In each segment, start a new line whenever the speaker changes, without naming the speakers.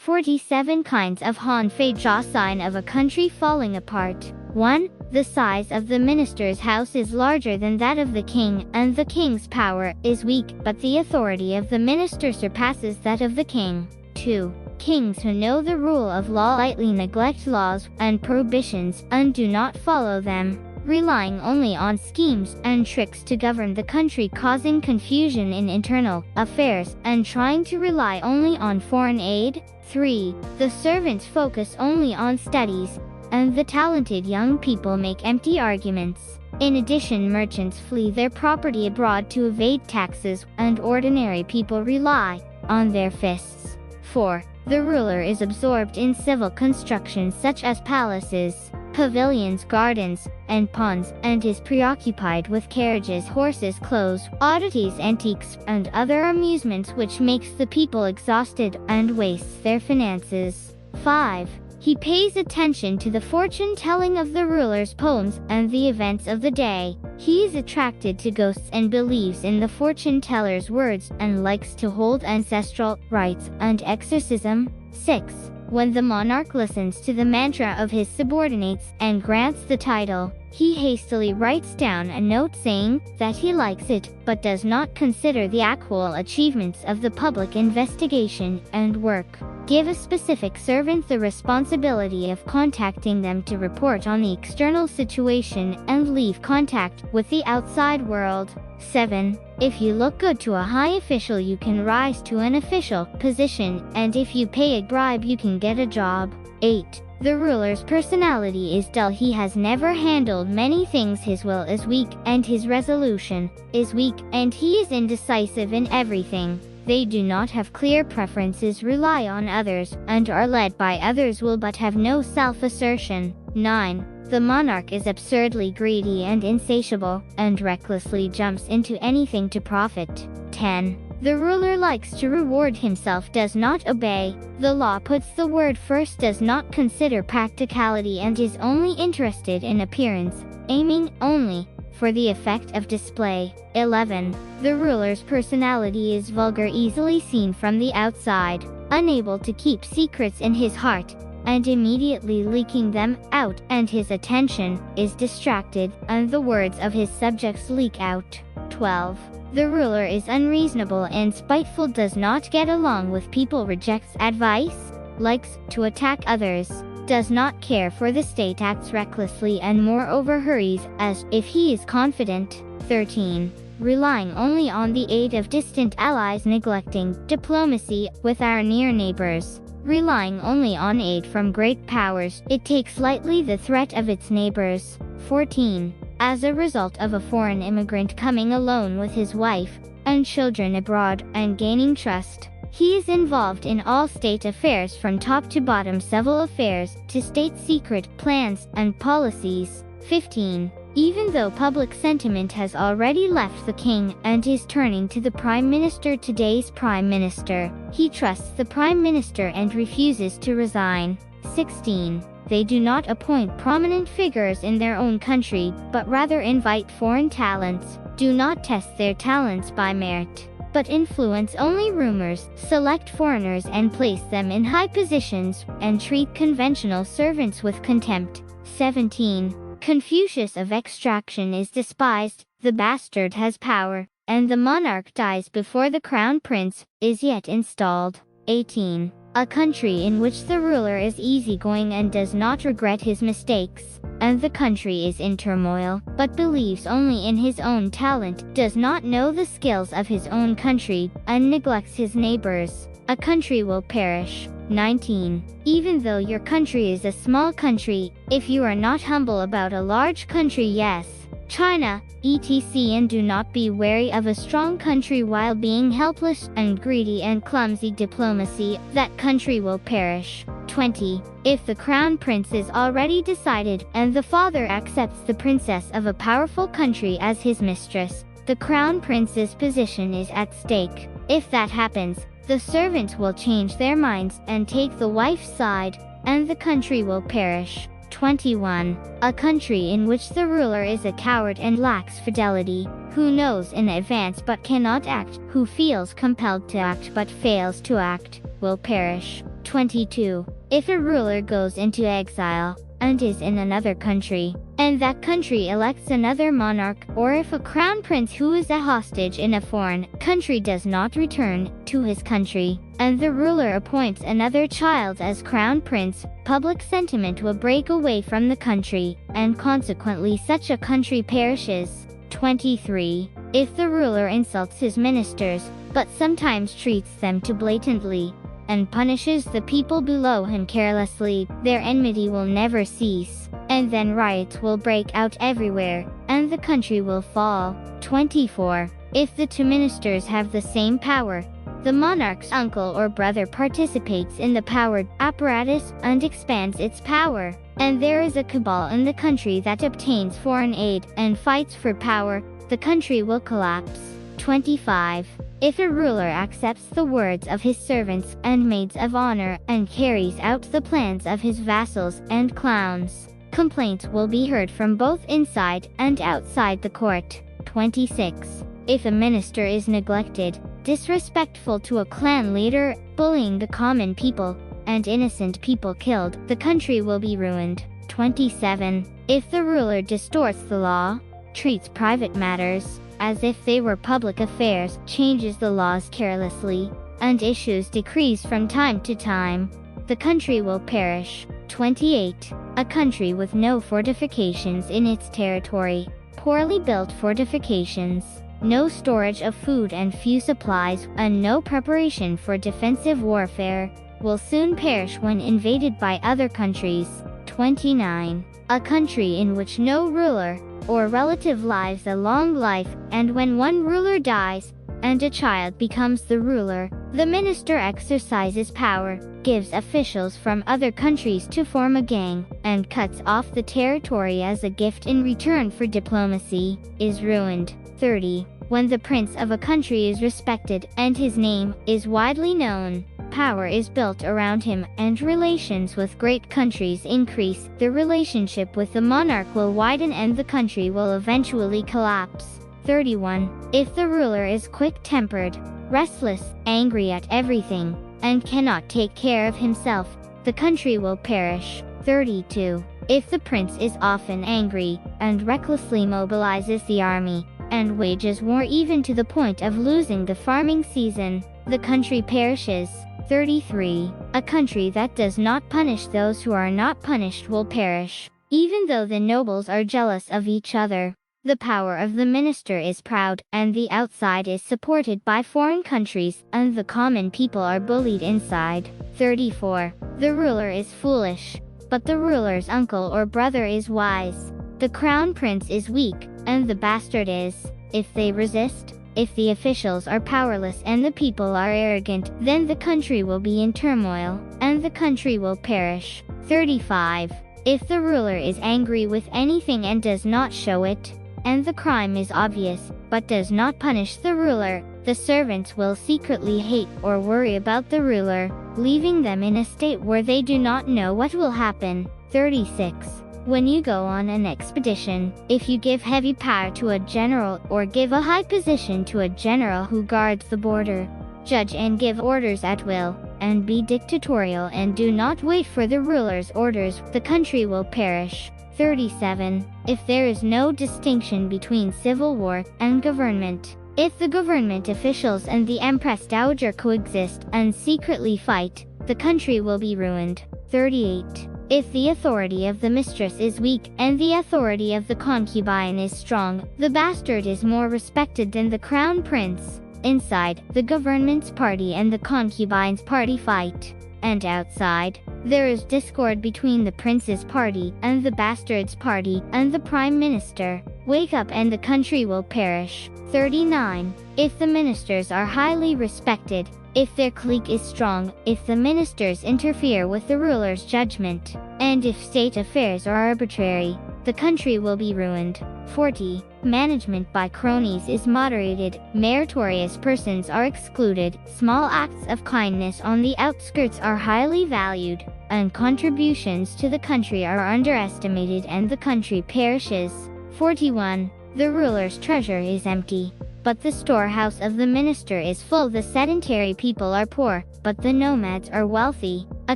47 kinds of Han Fei-ja, sign of a country falling apart. 1. The size of the minister's house is larger than that of the king, and the king's power is weak, but the authority of the minister surpasses that of the king. 2. Kings who know the rule of law lightly neglect laws and prohibitions and do not follow them, relying only on schemes and tricks to govern the country, causing confusion in internal affairs and trying to rely only on foreign aid. 3. The servants focus only on studies, and the talented young people make empty arguments. In addition, merchants flee their property abroad to evade taxes, and ordinary people rely on their fists. 4. The ruler is absorbed in civil constructions such as palaces, pavilions, gardens, and ponds, and is preoccupied with carriages, horses, clothes, oddities, antiques, and other amusements, which makes the people exhausted and wastes their finances. 5. He pays attention to the fortune-telling of the ruler's poems and the events of the day. He is attracted to ghosts and believes in the fortune-teller's words and likes to hold ancestral rites and exorcism. 6. When the monarch listens to the mantra of his subordinates and grants the title, he hastily writes down a note saying that he likes it, but does not consider the actual achievements of the public investigation and work. Give a specific servant the responsibility of contacting them to report on the external situation and leave contact with the outside world. 7. If you look good to a high official, you can rise to an official position, and if you pay a bribe, you can get a job. 8. The ruler's personality is dull. He has never handled many things. His will is weak, and his resolution is weak, and he is indecisive in everything. They do not have clear preferences, rely on others, and are led by others' will but have no self-assertion. 9. The monarch is absurdly greedy and insatiable, and recklessly jumps into anything to profit. 10. The ruler likes to reward himself, does not obey the law, puts the word first, does not consider practicality, and is only interested in appearance, aiming only for the effect of display. 11. The ruler's personality is vulgar, easily seen from the outside, unable to keep secrets in his heart, and immediately leaking them out, and his attention is distracted, and the words of his subjects leak out. 12. The ruler is unreasonable and spiteful, does not get along with people, rejects advice, likes to attack others, does not care for the state, acts recklessly, and moreover hurries as if he is confident. 13. Relying only on the aid of distant allies, neglecting diplomacy with our near neighbors. Relying only on aid from great powers, it takes lightly the threat of its neighbors. 14. As a result of a foreign immigrant coming alone with his wife and children abroad and gaining trust, he is involved in all state affairs from top to bottom, civil affairs to state secret plans and policies. 15. Even though public sentiment has already left the king and is turning to the prime minister, today's prime minister, he trusts the prime minister and refuses to resign. 16. They do not appoint prominent figures in their own country, but rather invite foreign talents, do not test their talents by merit, but influence only rumors, select foreigners and place them in high positions, and treat conventional servants with contempt. 17. Confucius of extraction is despised, the bastard has power, and the monarch dies before the crown prince is yet installed. 18. A country in which the ruler is easygoing and does not regret his mistakes, and the country is in turmoil, but believes only in his own talent, does not know the skills of his own country, and neglects his neighbors, a country will perish. 19. Even though your country is a small country, if you are not humble about a large country, yes, China, etc., and do not be wary of a strong country while being helpless and greedy and clumsy diplomacy, that country will perish. 20. If the crown prince is already decided and the father accepts the princess of a powerful country as his mistress, the crown prince's position is at stake. If that happens, the servants will change their minds and take the wife's side, and the country will perish. 21. A country in which the ruler is a coward and lacks fidelity, who knows in advance but cannot act, who feels compelled to act but fails to act, will perish. 22. If a ruler goes into exile and is in another country, and that country elects another monarch, or if a crown prince who is a hostage in a foreign country does not return to his country, and the ruler appoints another child as crown prince, public sentiment will break away from the country, and consequently such a country perishes. 23. If the ruler insults his ministers, but sometimes treats them too blatantly, and punishes the people below him carelessly, their enmity will never cease, and then riots will break out everywhere, and the country will fall. 24. If the two ministers have the same power, the monarch's uncle or brother participates in the power apparatus and expands its power, and there is a cabal in the country that obtains foreign aid and fights for power, the country will collapse. 25. If a ruler accepts the words of his servants and maids of honor and carries out the plans of his vassals and clowns, complaints will be heard from both inside and outside the court. 26. If a minister is neglected, disrespectful to a clan leader, bullying the common people, and innocent people killed, the country will be ruined. 27. If the ruler distorts the law, treats private matters as if they were public affairs, changes the laws carelessly, and issues decrees from time to time, the country will perish. 28. A country with no fortifications in its territory, poorly built fortifications, no storage of food and few supplies, and no preparation for defensive warfare, will soon perish when invaded by other countries. 29. A country in which no ruler or relative lives a long life, and when one ruler dies, and a child becomes the ruler, the minister exercises power, gives officials from other countries to form a gang, and cuts off the territory as a gift in return for diplomacy, is ruined. 30. When the prince of a country is respected and his name is widely known, power is built around him, and relations with great countries increase, the relationship with the monarch will widen and the country will eventually collapse. 31. If the ruler is quick-tempered, restless, angry at everything, and cannot take care of himself, the country will perish. 32. If the prince is often angry, and recklessly mobilizes the army, and wages war even to the point of losing the farming season, the country perishes. 33. A country that does not punish those who are not punished will perish, even though the nobles are jealous of each other. The power of the minister is proud, and the outside is supported by foreign countries, and the common people are bullied inside. 34. The ruler is foolish, but the ruler's uncle or brother is wise. The crown prince is weak, and the bastard is. If they resist, if the officials are powerless and the people are arrogant, then the country will be in turmoil, and the country will perish. 35. If the ruler is angry with anything and does not show it, and the crime is obvious, but does not punish the ruler, the servants will secretly hate or worry about the ruler, leaving them in a state where they do not know what will happen. 36. When you go on an expedition, if you give heavy power to a general or give a high position to a general who guards the border, judge and give orders at will, and be dictatorial and do not wait for the ruler's orders, the country will perish. 37. If there is no distinction between civil war and government, if the government officials and the Empress Dowager coexist and secretly fight, the country will be ruined. 38. If the authority of the mistress is weak and the authority of the concubine is strong, the bastard is more respected than the crown prince. Inside, the government's party and the concubine's party fight, and outside, there is discord between the prince's party and the bastard's party and the prime minister. Wake up and the country will perish. 39. If the ministers are highly respected, if their clique is strong, if the ministers interfere with the ruler's judgment, and if state affairs are arbitrary, the country will be ruined. 40. Management by cronies is moderated, meritorious persons are excluded, small acts of kindness on the outskirts are highly valued, and contributions to the country are underestimated and the country perishes. 41. The ruler's treasure is empty, but the storehouse of the minister is full. The sedentary people are poor, but the nomads are wealthy, A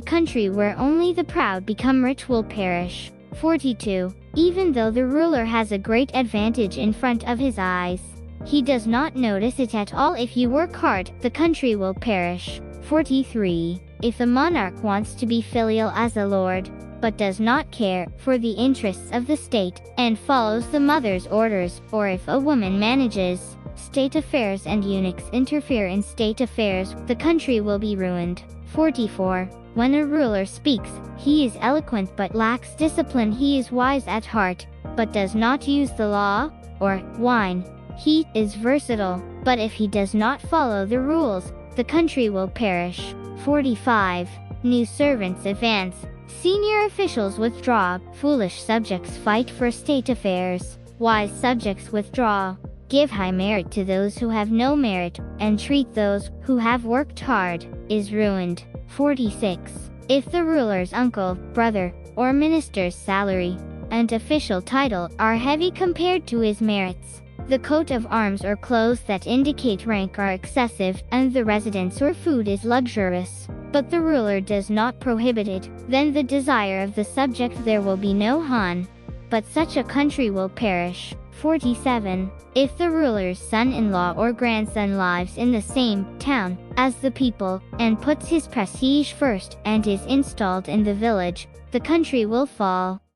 country where only the proud become rich will perish. 42. Even though the ruler has a great advantage in front of his eyes, he does not notice it at all. If you work hard, the country will perish. 43. If the monarch wants to be filial as a lord, but does not care for the interests of the state, and follows the mother's orders, or if a woman manages state affairs and eunuchs interfere in state affairs, the country will be ruined. 44. When a ruler speaks, he is eloquent but lacks discipline. He is wise at heart, but does not use the law, or wine. He is versatile, but if he does not follow the rules, the country will perish. 45. New servants advance, senior officials withdraw, foolish subjects fight for state affairs, wise subjects withdraw. Give high merit to those who have no merit, and treat those who have worked hard, is ruined. 46. If the ruler's uncle, brother, or minister's salary and official title are heavy compared to his merits, the coat of arms or clothes that indicate rank are excessive, and the residence or food is luxurious, but the ruler does not prohibit it, then the desire of the subject there will be no Han, but such a country will perish. 47. If the ruler's son-in-law or grandson lives in the same town as the people, and puts his prestige first, and is installed in the village, the country will fall.